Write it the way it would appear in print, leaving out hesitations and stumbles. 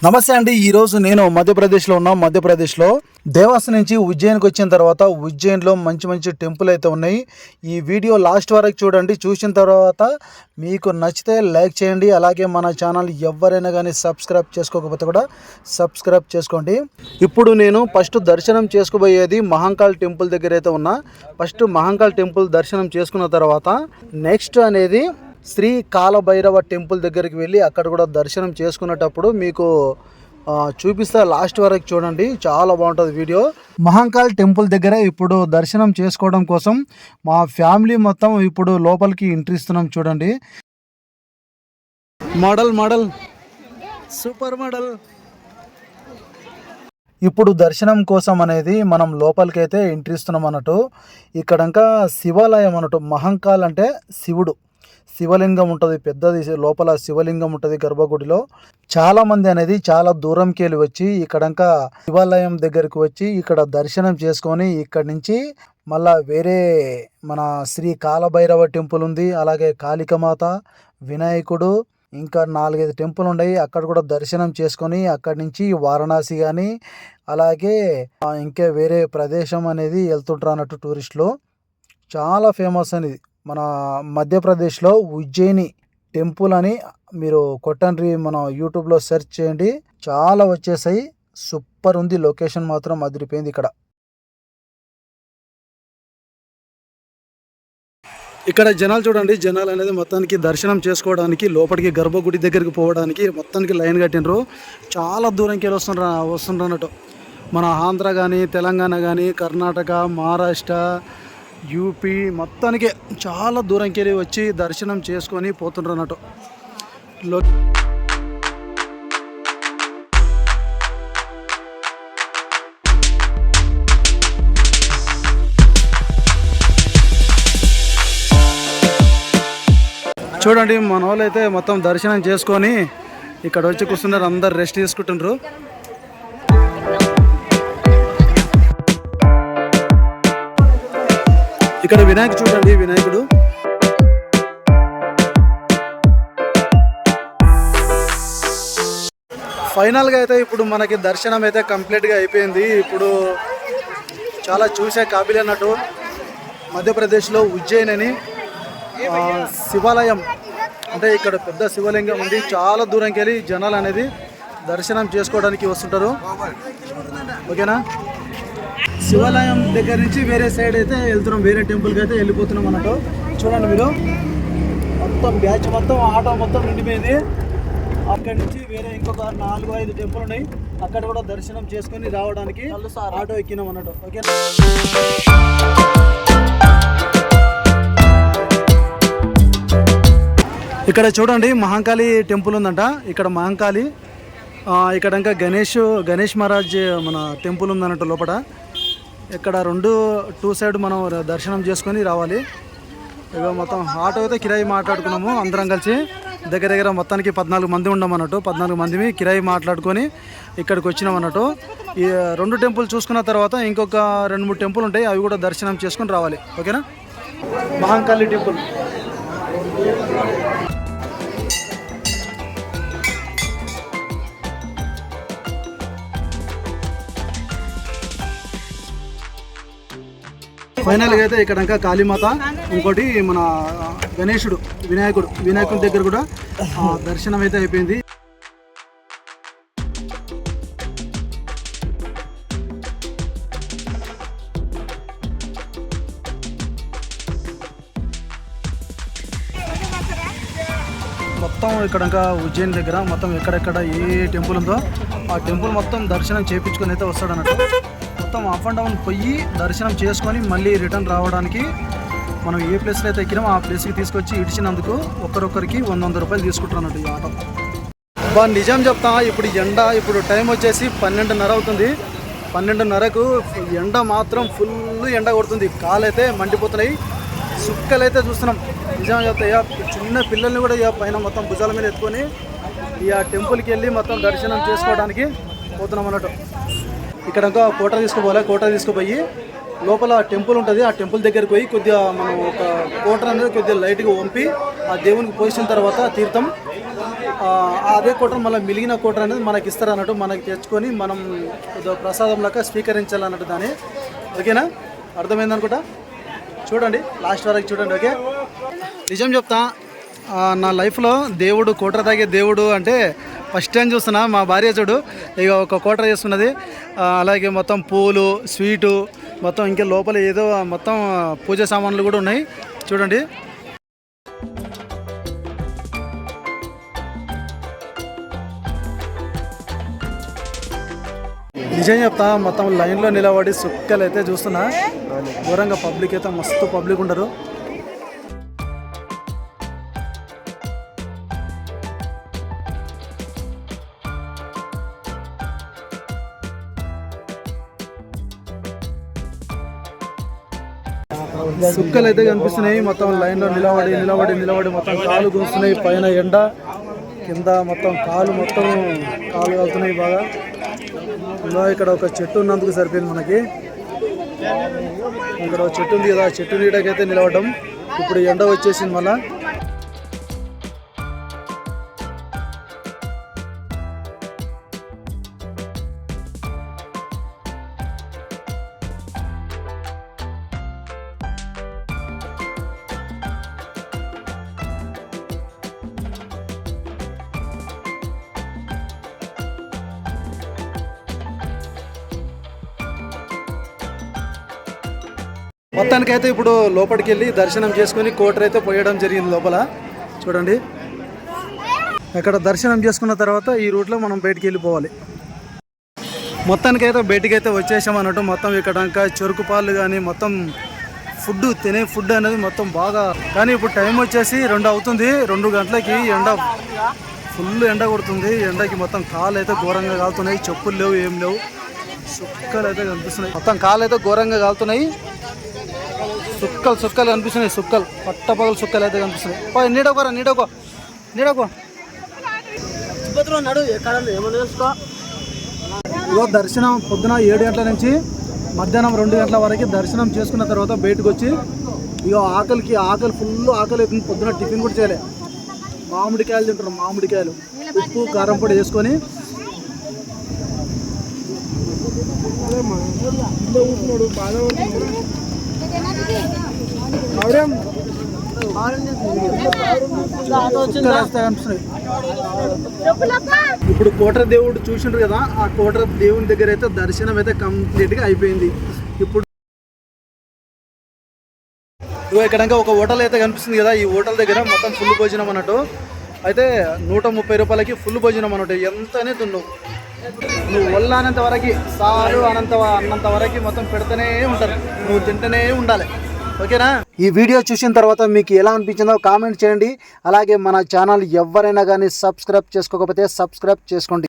నమస్తే అండి. ఈరోజు నేను మధ్యప్రదేశ్లో ఉన్నాం. మధ్యప్రదేశ్లో దేవాస్ నుంచి ఉజ్జయిన్కి వచ్చిన తర్వాత ఉజ్జయిన్లో మంచి మంచి టెంపుల్ అయితే ఉన్నాయి. ఈ వీడియో లాస్ట్ వరకు చూడండి. చూసిన తర్వాత మీకు నచ్చితే లైక్ చేయండి. అలాగే మన ఛానల్ ఎవరైనా కానీ సబ్స్క్రైబ్ చేసుకోకపోతే కూడా సబ్స్క్రైబ్ చేసుకోండి. ఇప్పుడు నేను ఫస్ట్ దర్శనం చేసుకోబోయేది మహంకాళ్ టెంపుల్ దగ్గర అయితే ఉన్నా. ఫస్ట్ మహంకాళ్ టెంపుల్ దర్శనం చేసుకున్న తర్వాత నెక్స్ట్ అనేది శ్రీ కాలభైరవ టెంపుల్ దగ్గరికి వెళ్ళి అక్కడ కూడా దర్శనం చేసుకునేటప్పుడు మీకు చూపిస్తా. లాస్ట్ వరకు చూడండి, చాలా బాగుంటుంది వీడియో. మహంకాళ్ టెంపుల్ దగ్గర ఇప్పుడు దర్శనం చేసుకోవడం కోసం మా ఫ్యామిలీ మొత్తం ఇప్పుడు లోపలికి ఎంట్రీ ఇస్తున్నాం. చూడండి, మోడల్ సూపర్ మోడల్. ఇప్పుడు దర్శనం కోసం అనేది మనం లోపలికి అయితే ఎంట్రీ ఇస్తున్నాం అన్నట్టు. ఇక్కడంకా శివాలయం అన్నట్టు. మహంకాళ్ అంటే శివుడు, శివలింగం ఉంటుంది, పెద్దది లోపల శివలింగం ఉంటుంది గర్భగుడిలో. చాలామంది అనేది చాలా దూరంకి వెళ్ళి వచ్చి ఇక్కడంకా శివాలయం దగ్గరికి వచ్చి ఇక్కడ దర్శనం చేసుకొని ఇక్కడి నుంచి మళ్ళా వేరే మన శ్రీ కాలభైరవ టెంపుల్ ఉంది, అలాగే కాళికమాత, వినాయకుడు, ఇంకా 4-5 టెంపుల్ ఉన్నాయి. అక్కడ కూడా దర్శనం చేసుకొని అక్కడి నుంచి వారణాసి కానీ అలాగే ఇంకా వేరే ప్రదేశం అనేది వెళ్తుంటారు అన్నట్టు టూరిస్టులు. చాలా ఫేమస్ అనేది మన మధ్యప్రదేశ్లో ఉజ్జయిని టెంపుల్ అని మీరు కొట్టండి, మన యూట్యూబ్లో సెర్చ్ చేయండి, చాలా వచ్చేసాయి. సూపర్ ఉంది, లొకేషన్ మాత్రం అదిరిపోయింది. ఇక్కడ జనాలు చూడండి. జనాలు అనేది మొత్తానికి దర్శనం చేసుకోవడానికి లోపలికి గర్భగుడి దగ్గరికి పోవడానికి మొత్తానికి లైన్ కట్టినరు. చాలా దూరంకి వెళ్ళి వస్తుండ్రు అన్నట్టు. మన ఆంధ్ర కానీ తెలంగాణ కానీ కర్ణాటక, మహారాష్ట్ర, యూపీ మొత్తానికి చాలా దూరంకి వెళ్ళి వచ్చి దర్శనం చేసుకొని పోతుండ్రు అన్నట్టు. చూడండి, మన వాళ్ళు అయితే మొత్తం దర్శనం చేసుకొని ఇక్కడ వచ్చి కూర్చున్నారు. అందరు రెస్ట్ తీసుకుంటుండ్రు. ఇక్కడ వినాయకుడు చూడండి, వినాయకుడు. ఫైనల్గా అయితే ఇప్పుడు మనకి దర్శనం అయితే కంప్లీట్గా అయిపోయింది. ఇప్పుడు చాలా చూసే కాబిల్ అన్నట్టు. మధ్యప్రదేశ్లో ఉజ్జయిన్ అని శివాలయం అంటే ఇక్కడ పెద్ద శివలింగం ఉంది. చాలా దూరంకి వెళ్ళి జనాలు అనేది దర్శనం చేసుకోవడానికి వస్తుంటారు. ఓకేనా, శివాలయం దగ్గర నుంచి వేరే సైడ్ అయితే వెళ్తున్నాం, వేరే టెంపుల్కి అయితే వెళ్ళిపోతున్నాం అన్నట్టు. చూడండి మీరు, మొత్తం బ్యాచ్ మొత్తం ఆటో మొత్తం నిండిపోయింది. అక్కడి నుంచి వేరే ఇంకొక 4-5 టెంపుల్ ఉన్నాయి. అక్కడ కూడా దర్శనం చేసుకొని రావడానికి ఆటో ఎక్కినాం అన్నట్టు. ఓకే, ఇక్కడ చూడండి మహంకాళి టెంపుల్ ఉందంట. ఇక్కడ మహంకాళి, ఇక్కడ ఇంకా గణేష్ మహారాజ్ మన టెంపుల్ ఉందన్నట్టు లోపల. ఇక్కడ 2 సైడ్ మనం దర్శనం చేసుకొని రావాలి. ఇక మొత్తం ఆటో అయితే కిరాయి మాట్లాడుకున్నాము అందరం కలిసి. దగ్గర మొత్తానికి 14 మంది ఉన్నాం అన్నట్టు. 14 మంది కిరాయి మాట్లాడుకొని ఇక్కడికి వచ్చినాం అన్నట్టు. ఈ 2 టెంపుల్ చూసుకున్న తర్వాత ఇంకొక 2-3 టెంపుల్ ఉంటాయి, అవి కూడా దర్శనం చేసుకొని రావాలి. ఓకేనా, మహంకాళి టెంపుల్. ఫైనల్గా అయితే ఇక్కడ ఇంకా కాళీమాత, ఇంకోటి మన వినాయకుడి దగ్గర కూడా దర్శనం అయితే అయిపోయింది. మొత్తం ఇక్కడ ఇంకా ఉజ్జయిన్ దగ్గర మొత్తం ఎక్కడెక్కడ ఏ టెంపుల్ ఉందో ఆ టెంపుల్ మొత్తం దర్శనం చేయించుకొని అయితే వస్తాడు అన్నట్టు. మొత్తం అప్ అండ్ డౌన్ పోయి దర్శనం చేసుకొని మళ్ళీ రిటర్న్ రావడానికి మనం ఏ ప్లేస్లో అయితే ఎక్కినామో ఆ ప్లేస్కి తీసుకొచ్చి ఇడిచినందుకు ఒక్కరొక్కరికి 100 రూపాయలు తీసుకుంటారు అన్నట్టు ఈ ఆటో. నిజం చెప్తా, ఇప్పుడు టైం వచ్చేసి 12:30 అవుతుంది. 12:30కు ఎండ మాత్రం ఫుల్ ఎండ కొడుతుంది. కాలైతే మండిపోతున్నాయి, సుక్కలైతే చూస్తున్నాం. నిజం చెప్తా, చిన్న పిల్లల్ని కూడా పైన మొత్తం భుజాల మీద ఎత్తుకొని ఈ టెంపుల్కి వెళ్ళి మొత్తం దర్శనం చేసుకోవడానికి పోతున్నాం అన్నట్టు. ఇక్కడ ఇంకా కోట తీసుకుపోయి లోపల టెంపుల్ ఉంటుంది. ఆ టెంపుల్ దగ్గరికి పోయి కొద్దిగా మనం ఒక కోటర్ అనేది కొద్దిగా లైట్గా వంపి ఆ దేవునికి పోసిన తర్వాత తీర్థం అదే కోటర్ మళ్ళీ మిగిలిన కోటర్ అనేది మనకి ఇస్తారు అన్నట్టు, మనకి తెచ్చుకొని మనం ప్రసాదం లాగా స్వీకరించాలన్నట్టు దాన్ని. ఓకేనా, అర్థమైంది అనుకుంటా. చూడండి లాస్ట్ వరకు చూడండి. ఓకే, నిజం చెప్తా, నా లైఫ్లో దేవుడు కోటర్ తాగే దేవుడు అంటే ఫస్ట్ టైం చూస్తున్నా. మా భార్య చూడు ఇక ఒక కోటర్ చేస్తున్నది, అలాగే మొత్తం పూలు స్వీటు మొత్తం ఇంకా లోపల ఏదో మొత్తం పూజ సామాన్లు కూడా ఉన్నాయి చూడండి. నిజం చెప్తా, మొత్తం లైన్లో నిలబడి సుక్కలు అయితే చూస్తున్నా. ఘోరంగా పబ్లిక్ అయితే మస్తు పబ్లిక్ ఉండరు. సుక్కలు అయితే కనిపిస్తున్నాయి. మొత్తం లైన్లో నిలబడి నిలబడి నిలబడి మొత్తం కాలు కూస్తున్నాయి. పైన ఎండ, కింద మొత్తం కాలు కాలుతున్నాయి బాగా. ఇలా ఇక్కడ ఒక చెట్టు ఉన్నందుకు సరిపోయింది మనకి. ఇక్కడ ఒక చెట్టు ఉంది కదా, చెట్టు నీడకైతే నిలబడ్డం. ఇప్పుడు ఎండ వచ్చేసింది మళ్ళా. మొత్తానికైతే ఇప్పుడు లోపలికి వెళ్ళి దర్శనం చేసుకుని కోటర్ అయితే పోయడం జరిగింది లోపల. చూడండి, ఇక్కడ దర్శనం చేసుకున్న తర్వాత ఈ రూట్లో మనం బయటికి వెళ్ళిపోవాలి. మొత్తానికైతే బయటికైతే వచ్చేసాం అన్నట్టు. మొత్తం ఇక్కడ చెరుకు పాలు కానీ మొత్తం తినే ఫుడ్ అనేది మొత్తం బాగా. కానీ ఇప్పుడు టైం వచ్చేసి 2 అవుతుంది. 2 గంటలకి ఎండ ఫుల్ ఎండ కొడుతుంది. ఎండకి మొత్తం కాళ్ళు అయితే ఘోరంగా కాలుతున్నాయి. చెప్పులు లేవు, ఏం లేవు. సుక్కలు అయితే కనిపిస్తున్నాయి. మొత్తం కాళ్ళు అయితే ఘోరంగా కాలుతున్నాయి. సుక్కలు కనిపిస్తున్నాయి. పట్టపగలు సుక్కలు అయితే కనిపిస్తున్నాయి. నీడకో ఇగో దర్శనం పొద్దున 7 గంటల నుంచి మధ్యాహ్నం 2 గంటల వరకు దర్శనం చేసుకున్న తర్వాత బయటకు వచ్చి ఇగో ఆకలి ఫుల్ ఆకలి అవుతుంది. పొద్దున టిఫిన్ కూడా చేయలే. మామిడికాయలు తింటున్నాం. మామిడికాయలు ఉప్పు కారం పొడి వేసుకొని ఇప్పుడు కోటర్ దేవుడు చూసిండ్రు కదా, ఆ కోటర్ దేవుని దగ్గర అయితే దర్శనం అయితే కంప్లీట్గా అయిపోయింది. ఇప్పుడు ఇక్కడ ఒక హోటల్ అయితే కనిపిస్తుంది కదా, ఈ హోటల్ దగ్గర మొత్తం ఫుల్ భోజనం అన్నట్టు. అయితే 130 రూపాయలకి ఫుల్ భోజనం అన్నట్టు. ఎంతనే నువ్వు ఒళ్ళనంత వరకు సాలు అన్నంత వరకు మొత్తం పెడుతూనే ఉంటారు. నువ్వు తింటూనే ఉండాలి. ఓకేనా, ఈ వీడియో చూసిన తర్వాత మీకు ఎలా అనిపించిందో కామెంట్ చేయండి. అలాగే మన ఛానల్ ఎవరైనా కానీ సబ్స్క్రైబ్ చేసుకోకపోతే సబ్స్క్రైబ్ చేసుకోండి.